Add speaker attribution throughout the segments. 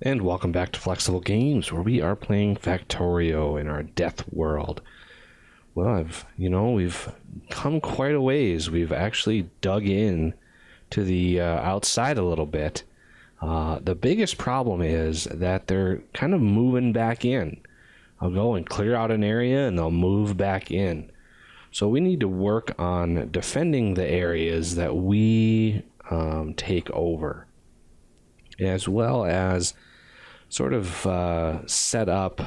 Speaker 1: And welcome back to Flexible Games, where we are playing Factorio in our DeathWorld. Well, we've come quite a ways. We've actually dug in to the outside a little bit. The biggest problem is that they're kind of moving back in. I'll go and clear out an area and they'll move back in. So we need to work on defending the areas that we take over, as well as sort of set up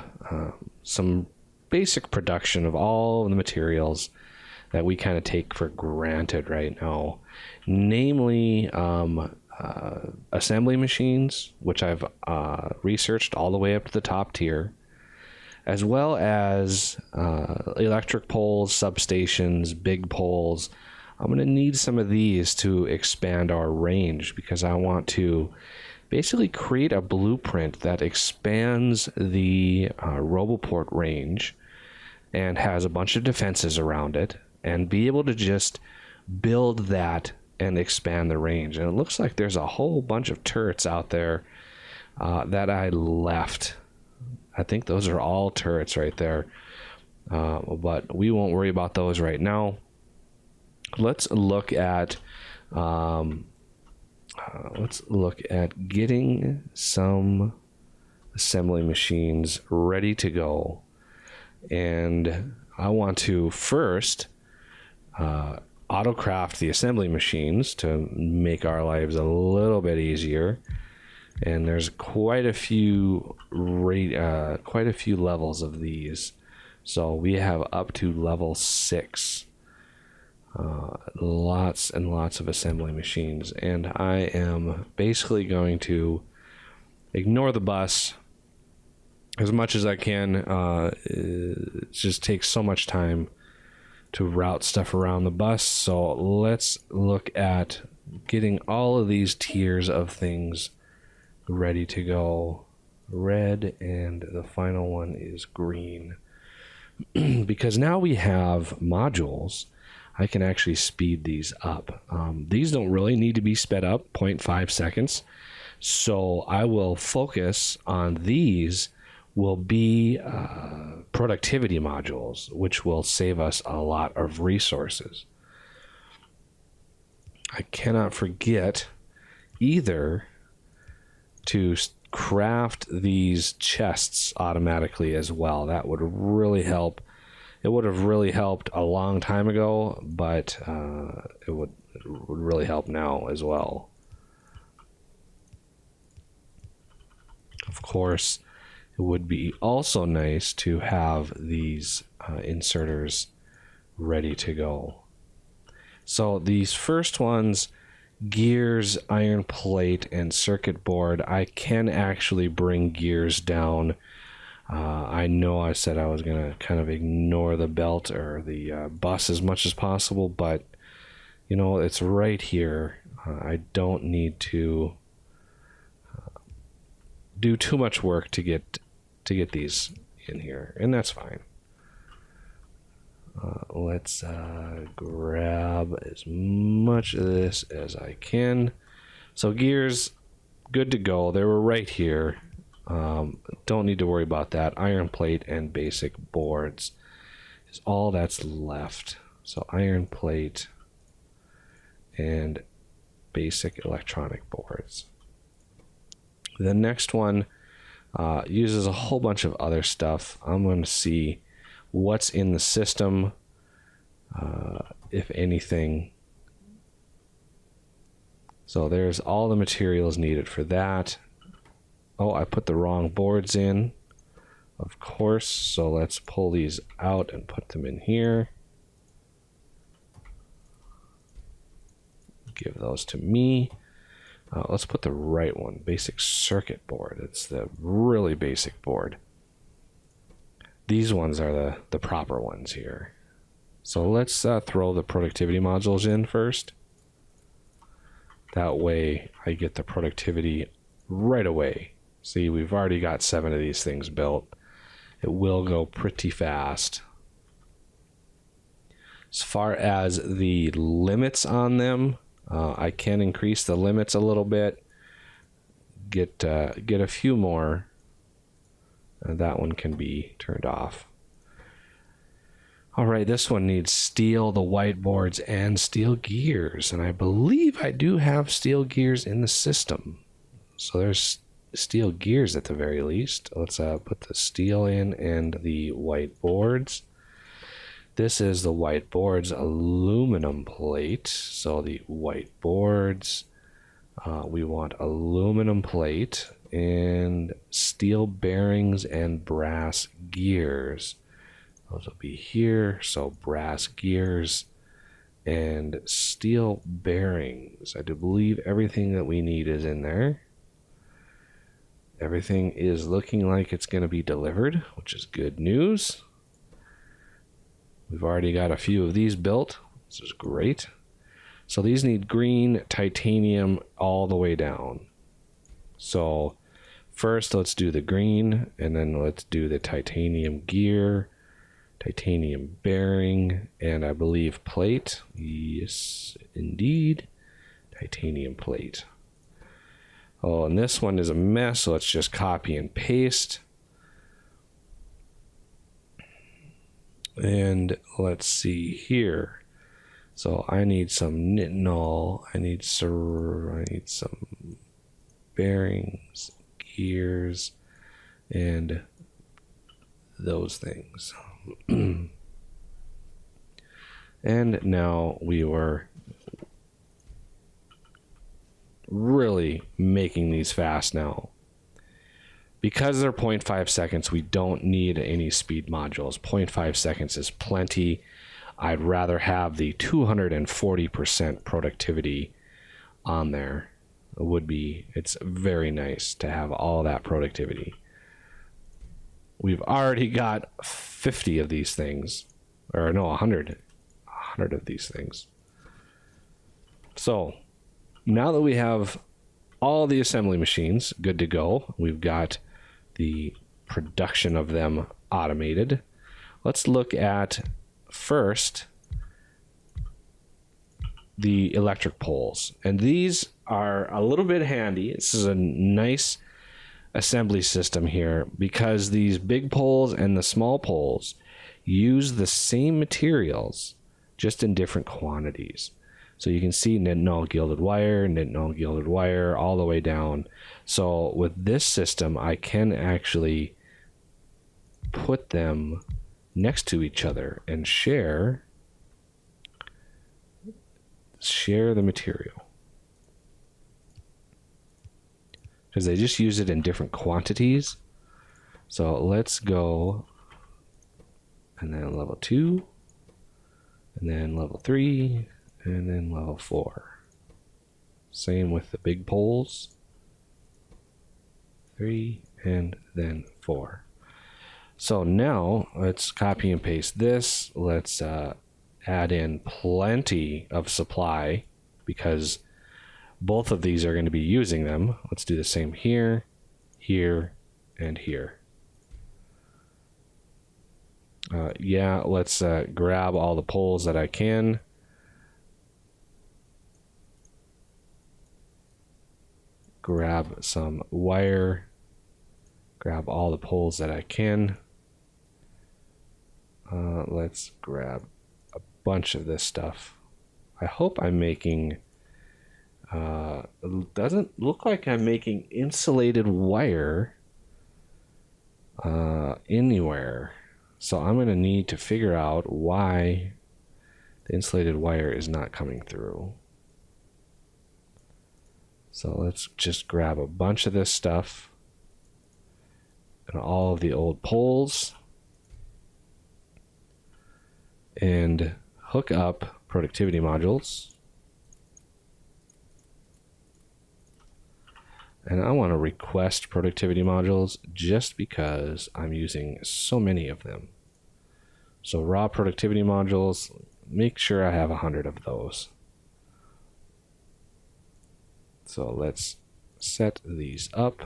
Speaker 1: some basic production of all of the materials that we kind of take for granted right now, namely assembly machines, which I've researched all the way up to the top tier, as well as electric poles, substations, big poles. I'm going to need some of these to expand our range, because I want to basically create a blueprint that expands the Roboport range and has a bunch of defenses around it, and be able to just build that and expand the range. And it looks like there's a whole bunch of turrets out there that I left. I think those are all turrets right there, but we won't worry about those right now. Let's look at getting some assembly machines ready to go. And I want to first autocraft the assembly machines to make our lives a little bit easier. And there's quite a few levels of these. So we have up to level 6. Lots and lots of assembly machines, and I am basically going to ignore the bus as much as I can. It just takes so much time to route stuff around the bus. So let's look at getting all of these tiers of things ready to go. Red, and the final one is green. Because now we have modules, I can actually speed these up. These don't really need to be sped up 0.5 seconds. So I will focus on these will be productivity modules, which will save us a lot of resources. I cannot forget either to craft these chests automatically as well. That would really help. It would have really helped a long time ago, but it would really help now as well. Of course, it would be also nice to have these inserters ready to go. So these first ones, gears, iron plate, and circuit board, I can actually bring gears down. I know I said I was going to kind of ignore the belt or the bus as much as possible, but you know, it's right here. I don't need to do too much work to get these in here, and that's fine. Let's grab as much of this as I can. So gears, good to go. They were right here. Don't need to worry about that. Iron plate and basic boards is all that's left. So iron plate and basic electronic boards. The next one uses a whole bunch of other stuff. I'm going to see what's in the system, if anything. So there's all the materials needed for that. Oh, I put the wrong boards in, of course. So let's pull these out and put them in here. Give those to me. Let's put the right one, basic circuit board. It's the really basic board. These ones are the proper ones here. So let's throw the productivity modules in first. That way I get the productivity right away. See, we've already got 7 of these things built. It will go pretty fast. As far as the limits on them, I can increase the limits a little bit. get a few more. That one can be turned off. All right, this one needs steel, the whiteboards, and steel gears. And I believe I do have steel gears in the system. So there's steel gears at the very least. Let's put the steel in and the whiteboards. This is the whiteboards aluminum plate. So the whiteboards, we want aluminum plate and steel bearings and brass gears. Those will be here. So brass gears and steel bearings. I do believe everything that we need is in there. Everything is looking like it's going to be delivered, which is good news. We've already got a few of these built. This is great. So these need green titanium all the way down. So first let's do the green, and then let's do the titanium gear, titanium bearing, and I believe plate. Yes, indeed. Titanium plate. Oh, and this one is a mess, so let's just copy and paste. And let's see here. So I need some nitinol. I need some bearings, gears, and those things. And now we were really making these fast now. Because they're 0.5 seconds, we don't need any speed modules. 0.5 seconds is plenty. I'd rather have the 240% productivity on there. It's very nice to have all that productivity. We've already got 50 of these things, or no, 100 of these things. So now that we have all the assembly machines good to go, we've got the production of them automated. Let's look at first the electric poles, and these are a little bit handy. This is a nice assembly system here because these big poles and the small poles use the same materials just in different quantities. So you can see nitinol gilded wire all the way down. So with this system, I can actually put them next to each other and share the material, because they just use it in different quantities. So let's go, and then level 2, and then level 3, and then level 4. Same with the big poles. 3 and then 4. So now let's copy and paste this. Let's add in plenty of supply because both of these are going to be using them. Let's do the same here, here, and here. Let's grab all the poles that I can. Grab some wire. Grab all the poles that I can. Let's grab a bunch of this stuff. I hope I'm making... it doesn't look like I'm making insulated wire anywhere. So I'm going to need to figure out why the insulated wire is not coming through. So let's just grab a bunch of this stuff and all of the old poles and hook up productivity modules. And I want to request productivity modules just because I'm using so many of them. So raw productivity modules, make sure I have 100 of those. So let's set these up.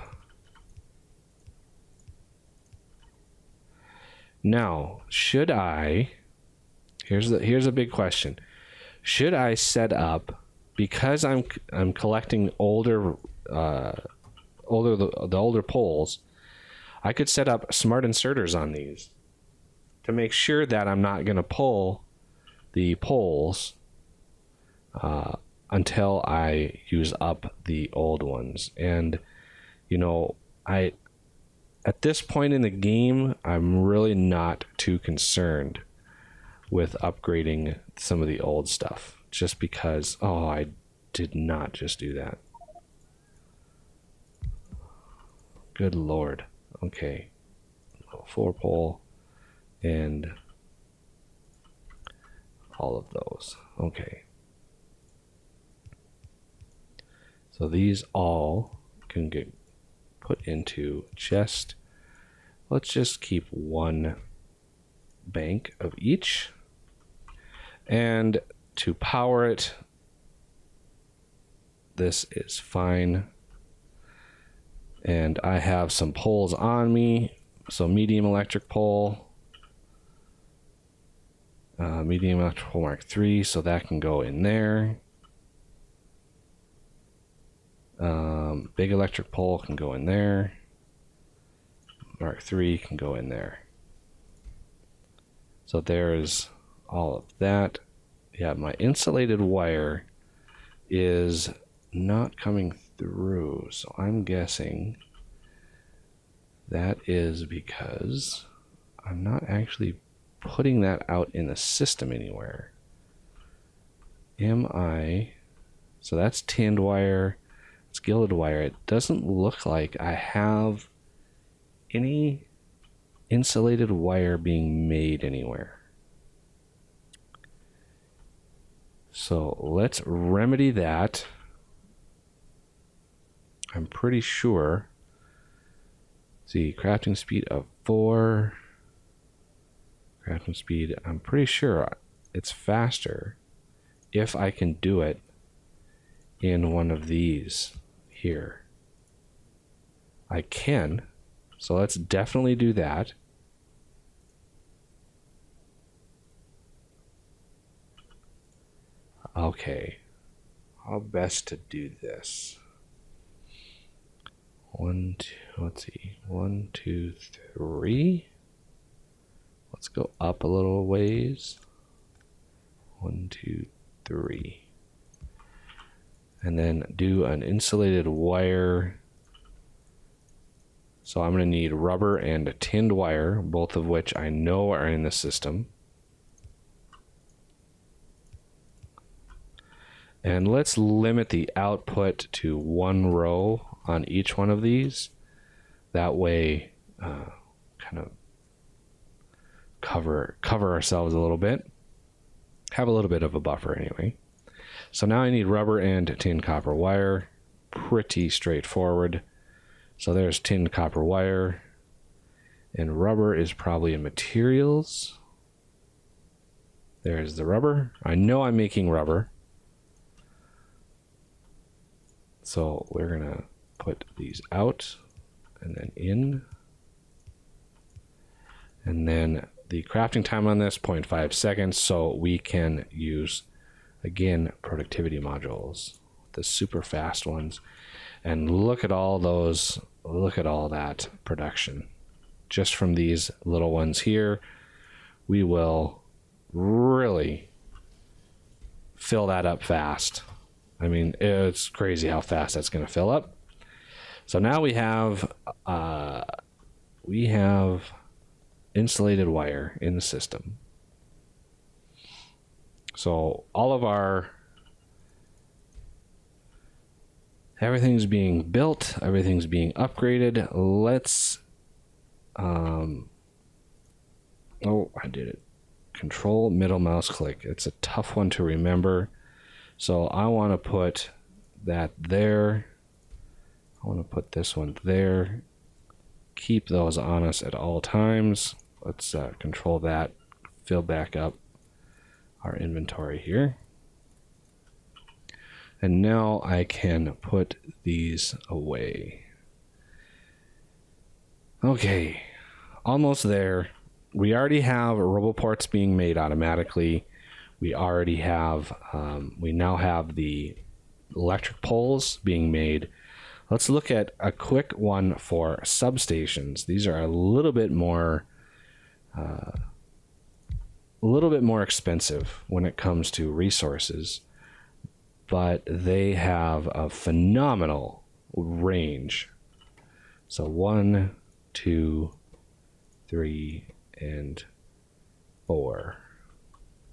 Speaker 1: Now, should I, here's a big question. Should I set up, because I'm collecting older the older poles, I could set up smart inserters on these to make sure that I'm not going to pull the poles until I use up the old ones. And you know, at this point in the game, I'm really not too concerned with upgrading some of the old stuff, just because, oh, I did not just do that. Good Lord. Okay. 4-pole and all of those. Okay. So these all can get put into chest. Let's just keep one bank of each. And to power it, this is fine. And I have some poles on me. So medium electric pole, medium electric pole Mark III, so that can go in there. Big electric pole can go in there. Mark III can go in there. So there's all of that. Yeah, my insulated wire is not coming through, so I'm guessing that is because I'm not actually putting that out in the system anywhere. Am I? So that's tinned wire, it's gilded wire. It doesn't look like I have any insulated wire being made anywhere. So let's remedy that. I'm pretty sure. See, crafting speed of 4. Crafting speed, I'm pretty sure it's faster if I can do it in one of these here. I can. So let's definitely do that. Okay. How best to do this? 1, 2, let's see. 1, 2, 3. Let's go up a little ways. 1, 2, 3. And then do an insulated wire. So I'm going to need rubber and a tinned wire, both of which I know are in the system. And let's limit the output to 1 row on each one of these. That way, kind of cover ourselves a little bit. Have a little bit of a buffer anyway. So now I need rubber and tinned copper wire. Pretty straightforward. So there's tinned copper wire. And rubber is probably in materials. There's the rubber. I know I'm making rubber. So we're going to put these out and then in. And then the crafting time on this, 0.5 seconds. So we can use, again, productivity modules, the super fast ones. And look at all those, look at all that production. Just from these little ones here, we will really fill that up fast. I mean, it's crazy how fast that's going to fill up. So now we have insulated wire in the system. So all of our everything's being built, everything's being upgraded. Let's oh, I did it. Control middle mouse click. It's a tough one to remember. So I want to put that there. I want to put this one there. Keep those on us at all times. Let's control that. Fill back up our inventory here. And now I can put these away. Okay, almost there. We already have RoboPorts being made automatically. We already have, we now have the electric poles being made. Let's look at a quick one for substations. These are a little bit more expensive when it comes to resources, but they have a phenomenal range. So 1, 2, 3, and 4.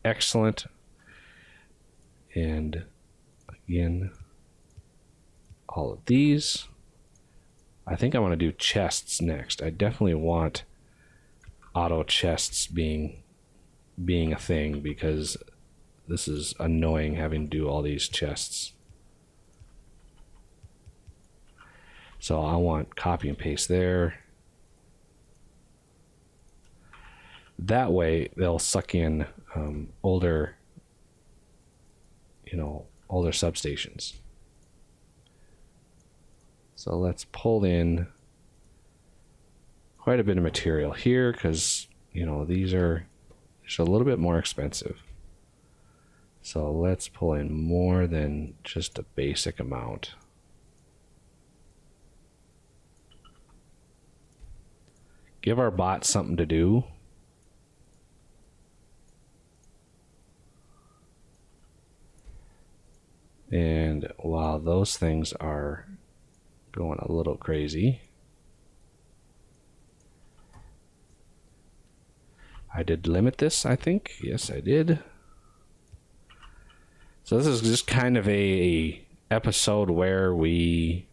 Speaker 1: Excellent. And again, all of these. I think I want to do chests next. I definitely want auto chests being a thing, because this is annoying having to do all these chests. So I want copy and paste there. That way they'll suck in older substations. So let's pull in quite a bit of material here, because these are just a little bit more expensive. So let's pull in more than just a basic amount. Give our bot something to do. And while those things are going a little crazy, I did limit this, I think. Yes, I did. So this is just kind of a episode where we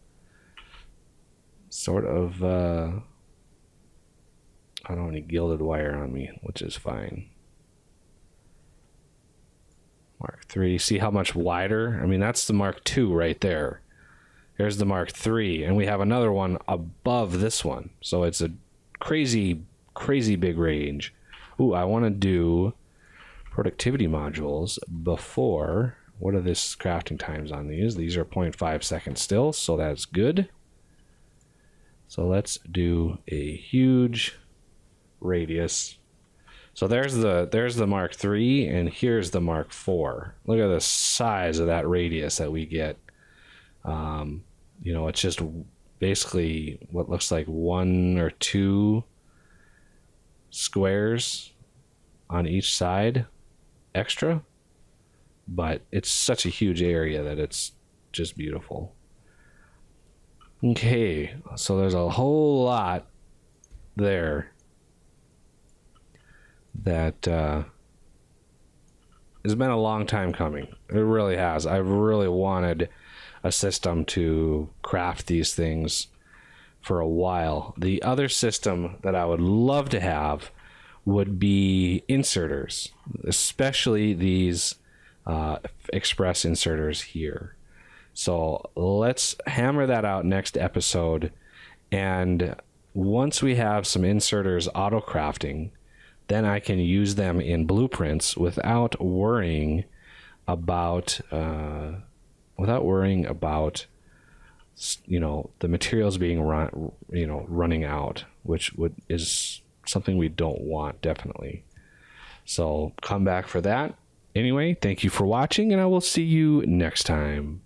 Speaker 1: sort of I don't have any gilded wire on me, which is fine. Mark 3. See how much wider? I mean, that's the Mark 2 right there. There's the Mark 3, and we have another one above this one. So it's a crazy, crazy big range. Ooh, I want to do productivity modules before. What are this crafting times on these? These are 0.5 seconds still, so that's good. So let's do a huge radius. So there's the Mark 3, and here's the Mark 4. Look at the size of that radius that we get. It's just basically what looks like 1 or 2 squares on each side extra, but it's such a huge area that it's just beautiful. Okay, so there's a whole lot there that has been a long time coming. It really has. I've really wanted a system to craft these things for a while. The other system that I would love to have would be inserters, especially these express inserters here. So let's hammer that out next episode. And once we have some inserters auto crafting, then I can use them in blueprints without worrying about the materials being running out, which is something we don't want, definitely. So come back for that. Anyway, thank you for watching, and I will see you next time.